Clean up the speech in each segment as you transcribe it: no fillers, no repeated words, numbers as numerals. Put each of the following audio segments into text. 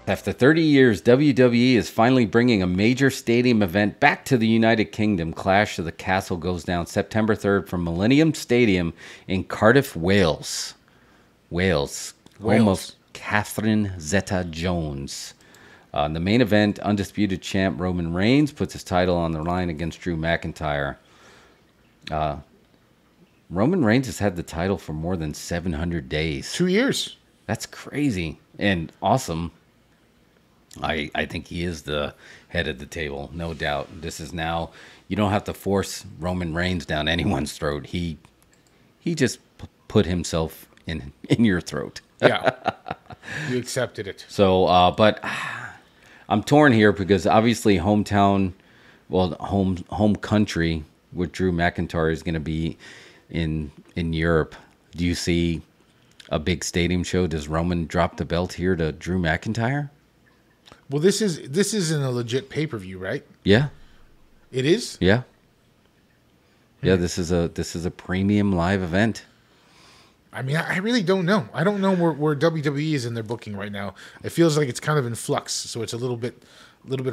After 30 years, WWE is finally bringing a major stadium event back to the United Kingdom. Clash of the Castle goes down September 3rd from Millennium Stadium in Cardiff, Wales. Home of Catherine Zeta-Jones. The main event, undisputed champ Roman Reigns puts his title on the line against Drew McIntyre. Roman Reigns has had the title for more than 700 days. 2 years. That's crazy and awesome. I think he is the head of the table, no doubt. This is now, you don't have to force Roman Reigns down anyone's throat. He just put himself in your throat. Yeah, you accepted it. So, but I'm torn here because obviously home country with Drew McIntyre is going to be in Europe. Do you see a big stadium show? Does Roman drop the belt here to Drew McIntyre? Well, this isn't a legit pay-per-view, right? Yeah. It is? Yeah. Yeah, this is a premium live event. I mean, I really don't know. I don't know where WWE is in their booking right now. It feels like it's kind of in flux, so it's a little bit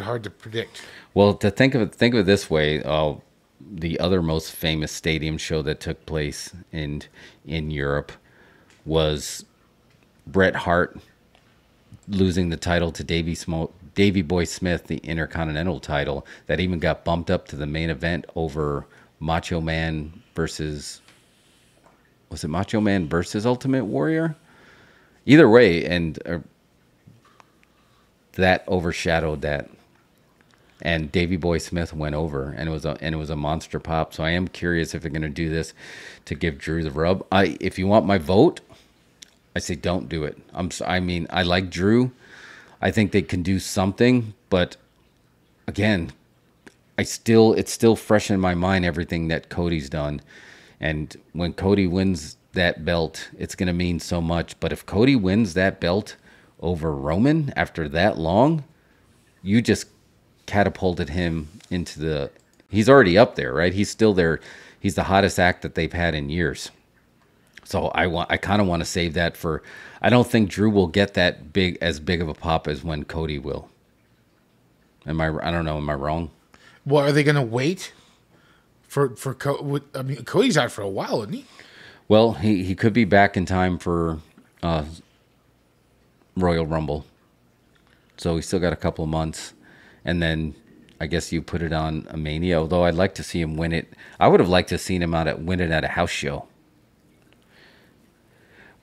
hard to predict. Well, to think of it this way, the other most famous stadium show that took place in Europe was Bret Hart losing the title to Davey Boy Smith, the Intercontinental title, that even got bumped up to the main event over Macho Man versus... Was it Macho Man versus Ultimate Warrior? Either way, and that overshadowed that. And Davey Boy Smith went over, and it was a monster pop. So I am curious if they're going to do this to give Drew the rub. If you want my vote, I say don't do it. I mean, I like Drew. I think they can do something, but again, it's still fresh in my mind, everything that Cody's done. And when Cody wins that belt, it's going to mean so much. But if Cody wins that belt over Roman after that long, you just catapulted him into the... He's already up there, right? He's still there. He's the hottest act that they've had in years. So I kind of want to save that for... I don't think Drew will get that big of a pop as when Cody will. I don't know. Am I wrong? Well, are they going to wait for I mean, Cody's out for a while, isn't he? Well, he could be back in time for Royal Rumble. So he's still got a couple of months. And then I guess you put it on a Mania, although I'd like to see him win it. I would have liked to have seen him win it at a house show.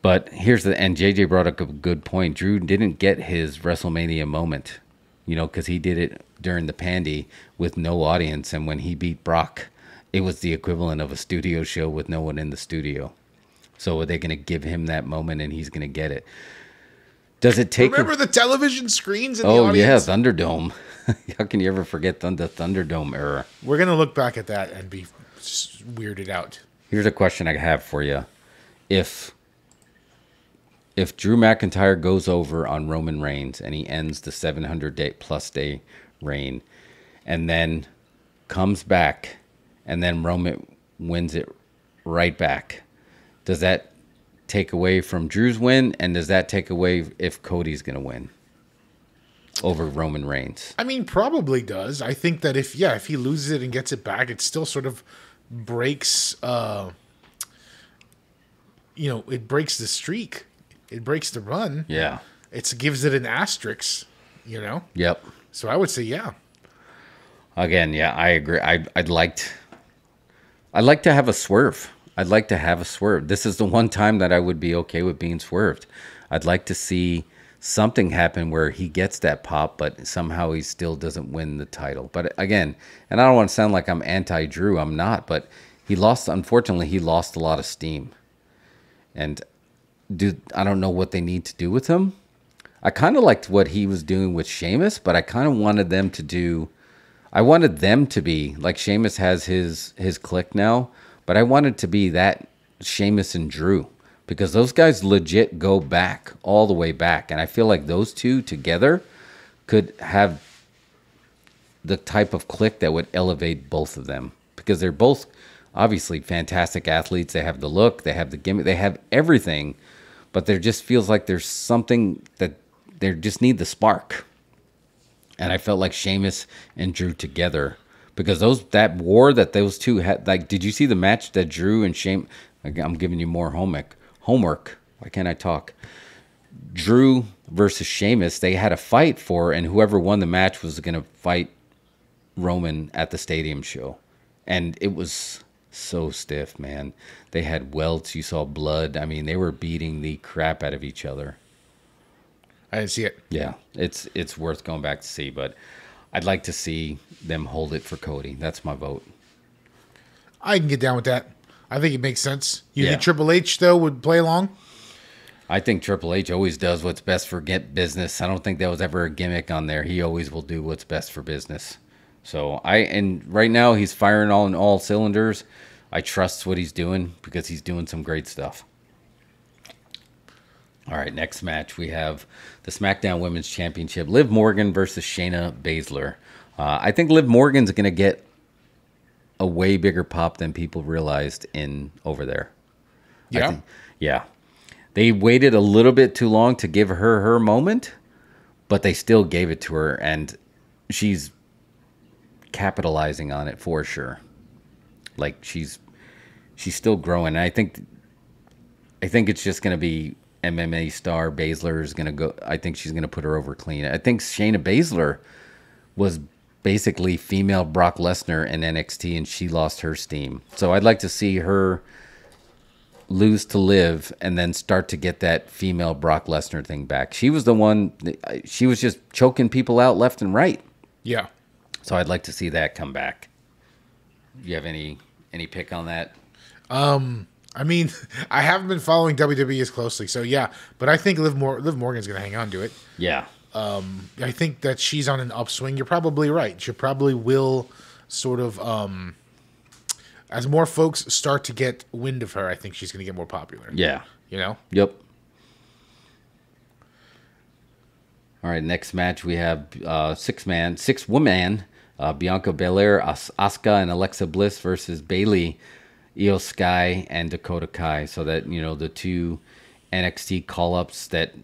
But and JJ brought up a good point. Drew didn't get his WrestleMania moment, because he did it during the Pandy with no audience. And when he beat Brock, it was the equivalent of a studio show with no one in the studio. So are they going to give him that moment and he's going to get it? Does it take... Remember the television screens in the audience? Oh, yeah, Thunderdome. How can you ever forget the Thunderdome era? We're going to look back at that and be weirded out. Here's a question I have for you. If Drew McIntyre goes over on Roman Reigns and he ends the 700-plus day reign and then comes back and then Roman wins it right back, does that take away from Drew's win? And does that take away if Cody's going to win over Roman Reigns? I mean, probably does. I think that if he loses it and gets it back, it still sort of breaks, it breaks the streak. It breaks the run. Yeah. It gives it an asterisk, Yep. So I would say, yeah. Again, yeah, I agree. I'd like to have a swerve. I'd like to have a swerve. This is the one time that I would be okay with being swerved. I'd like to see something happen where he gets that pop, but somehow he still doesn't win the title. But again, and I don't want to sound like I'm anti-Drew. I'm not, but unfortunately, he lost a lot of steam. And I don't know what they need to do with him. I kind of liked what he was doing with Sheamus, but I kind of wanted them to do... I wanted them to be... Like Sheamus has his clique now, but I wanted to be that Sheamus and Drew. Because those guys legit go back, all the way back. And I feel like those two together could have the type of clique that would elevate both of them. Because they're both obviously fantastic athletes. They have the look, they have the gimmick, they have everything. But there just feels like there's something they just need the spark. And I felt like Sheamus and Drew together, because that war that those two had. Like, did you see the match that Drew and Sheamus? I'm giving you more homework. Why can't I talk? Drew versus Sheamus, they had a fight for, and whoever won the match was going to fight Roman at the stadium show. And it was so stiff, man. They had welts. You saw blood. I mean, they were beating the crap out of each other. I didn't see it. Yeah, it's worth going back to see, but I'd like to see them hold it for Cody. That's my vote. I can get down with that. I think it makes sense. You Yeah. think Triple H, though, would play along? I think Triple H always does what's best for business. I don't think there was ever a gimmick on there. He always will do what's best for business. So and right now he's firing on all cylinders. I trust what he's doing because he's doing some great stuff. All right, next match we have the SmackDown Women's Championship. Liv Morgan versus Shayna Basler. I think Liv Morgan's going to get a way bigger pop than people realized over there. Yeah. Yeah. They waited a little bit too long to give her moment, but they still gave it to her, and she's capitalizing on it for sure. Like, she's still growing. And I think it's just going to be MMA star Basler is going to go. I think she's going to put her over clean. I think Shayna Basler was basically female Brock Lesnar in NXT, and she lost her steam. So I'd like to see her lose to Liv and then start to get that female Brock Lesnar thing back. She was the one. She was just choking people out left and right. Yeah. So I'd like to see that come back. You have any pick on that? I mean, I haven't been following WWE as closely, so yeah. But I think Liv Morgan's going to hang on to it. Yeah. I think that she's on an upswing. You're probably right. She probably will sort of, as more folks start to get wind of her, I think she's going to get more popular. Yeah. You know? Yep. All right, next match we have six-woman Bianca Belair, Asuka, and Alexa Bliss versus Bayley, Io Sky, and Dakota Kai. So that, the two NXT call-ups that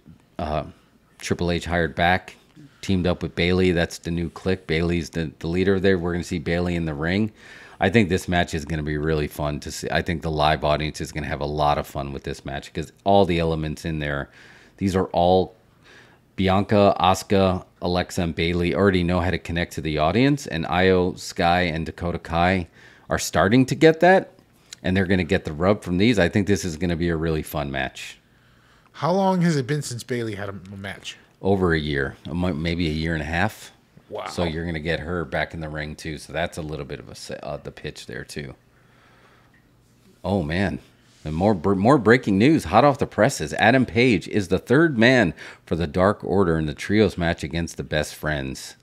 Triple H hired back, teamed up with Bayley. That's the new clique. Bayley's the leader there. We're going to see Bayley in the ring. I think this match is going to be really fun to see. I think the live audience is going to have a lot of fun with this match because all the elements in there, these are all Bianca, Asuka, Alexa, and Bayley already know how to connect to the audience, and Io, Sky, and Dakota Kai are starting to get that, and they're going to get the rub from these. I think this is going to be a really fun match. How long has it been since Bayley had a match? Over a year, maybe a year and a half. Wow. So you're going to get her back in the ring, too. So that's a little bit of the pitch there, too. Oh, man. And more breaking news, hot off the presses. Adam Page is the third man for the Dark Order in the trios match against the Best Friends.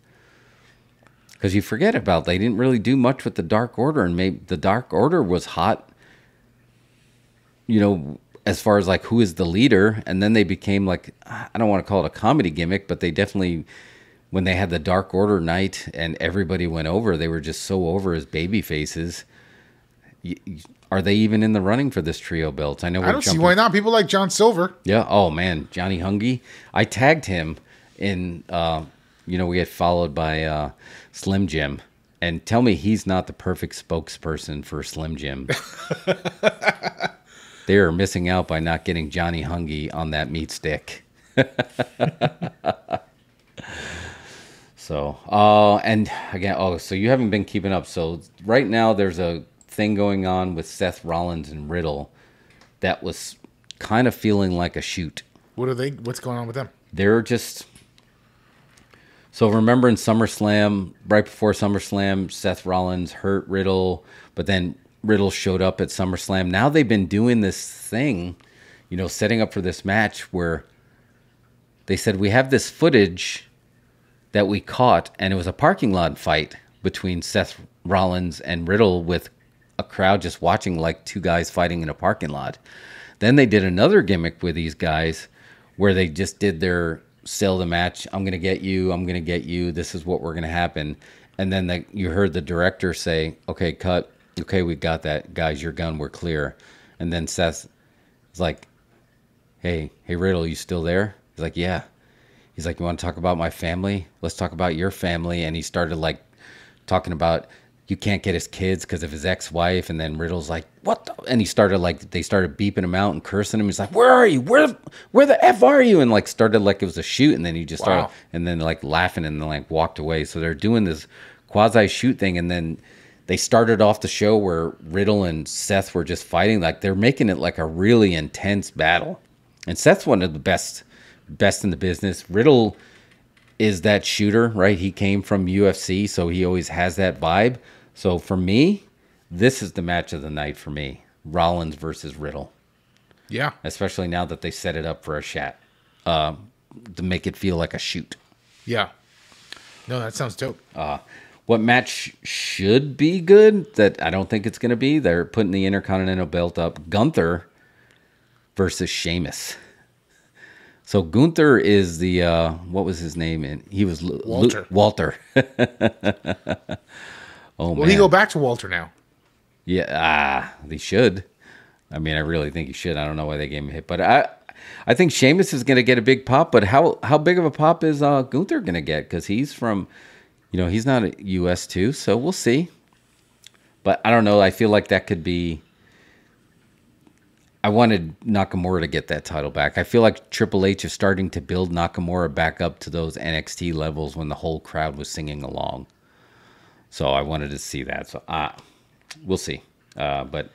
Because you forget about, they didn't really do much with the Dark Order, and maybe the Dark Order was hot, as far as like who is the leader, and then they became like, I don't want to call it a comedy gimmick, but they definitely, when they had the Dark Order night and everybody went over, they were just so over as baby faces. Are they even in the running for this trio belt? I know I don't see why not. People like John Silver. Yeah. Oh man, Johnny Hungy. I tagged him in. We get followed by Slim Jim, and tell me he's not the perfect spokesperson for Slim Jim. They are missing out by not getting Johnny Hungy on that meat stick. So, and again, so you haven't been keeping up. So right now there's a thing going on with Seth Rollins and Riddle that was kind of feeling like a shoot. What's going on with them? They're just... So remember in SummerSlam, right before SummerSlam, Seth Rollins hurt Riddle, but then Riddle showed up at SummerSlam. Now they've been doing this thing, setting up for this match where they said, we have this footage that we caught, and it was a parking lot fight between Seth Rollins and Riddle with a crowd just watching like two guys fighting in a parking lot. Then they did another gimmick with these guys where they just did their sell the match. I'm going to get you. This is what we're going to happen. And then you heard the director say, okay, cut. Okay, we got that. Guys, you're gone. We're clear. And then Seth is like, hey, Riddle, you still there? He's like, yeah. he's like, you want to talk about my family? Let's talk about your family. And he started like talking about you can't get his kids because of his ex-wife. And then Riddle's like, what the? And he started like, they started beeping him out and cursing him. He's like, where are you? Where the F are you? And like started like it was a shoot. And then he just started, and then like laughing and then like walked away. So they're doing this quasi shoot thing. And then they started off the show where Riddle and Seth were just fighting. Like they're making it like a really intense battle. And Seth's one of the best in the business. Riddle is that shooter, right? He came from UFC, so he always has that vibe. So for me, this is the match of the night for me. Rollins versus Riddle. Yeah. Especially now that they set it up for a shot. To make it feel like a shoot. Yeah. No, that sounds dope. What match should be good that I don't think it's going to be? They're putting the Intercontinental belt up. Gunther versus Sheamus. So Gunther is the, what was his name? And he was Walter. Walter. Oh, Will man. he go back to Walter now? Yeah, he should. I mean, I really think he should. I don't know why they gave him a hit. But I think Sheamus is going to get a big pop. But how big of a pop is Gunther going to get? Because he's from, he's not a U.S. too. So we'll see. But I don't know. I feel like that could be. I wanted Nakamura to get that title back. I feel like Triple H is starting to build Nakamura back up to those NXT levels when the whole crowd was singing along. So I wanted to see that. So we'll see. But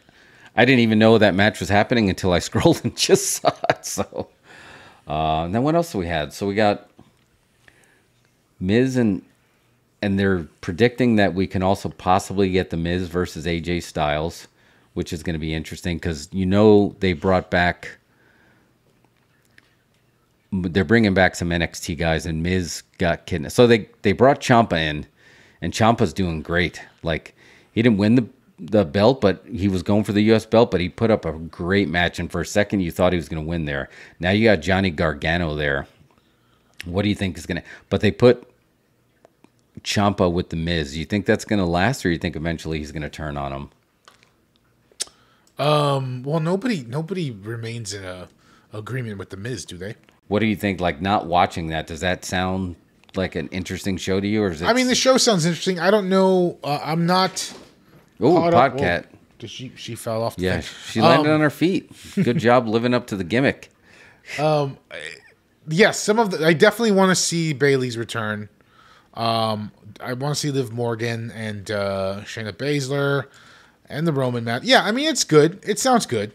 I didn't even know that match was happening until I scrolled and just saw it. So and then what else do we had? So we got Miz and they're predicting that we can also possibly get the Miz versus AJ Styles, which is going to be interesting because they brought back. They're bringing back some NXT guys, and Miz got kidnapped. So they brought Ciampa in. And Ciampa's doing great. Like, he didn't win the belt, but he was going for the U.S. belt, but he put up a great match. And for a second, you thought he was going to win there. Now you got Johnny Gargano there. What do you think is going to... But they put Ciampa with the Miz. You think that's going to last, or you think eventually he's going to turn on him? Well, nobody remains in a agreement with the Miz, do they? What do you think? Like, not watching that, does that sound like an interesting show to you, or is it? I mean, the show sounds interesting. I don't know. I'm not. Oh, Podcat. Did she fell off? Yeah, she landed on her feet. Good job living up to the gimmick. Yes, I definitely want to see Bayley's return. I want to see Liv Morgan and Shayna Basler and the Roman match. Yeah, I mean, it's good. It sounds good.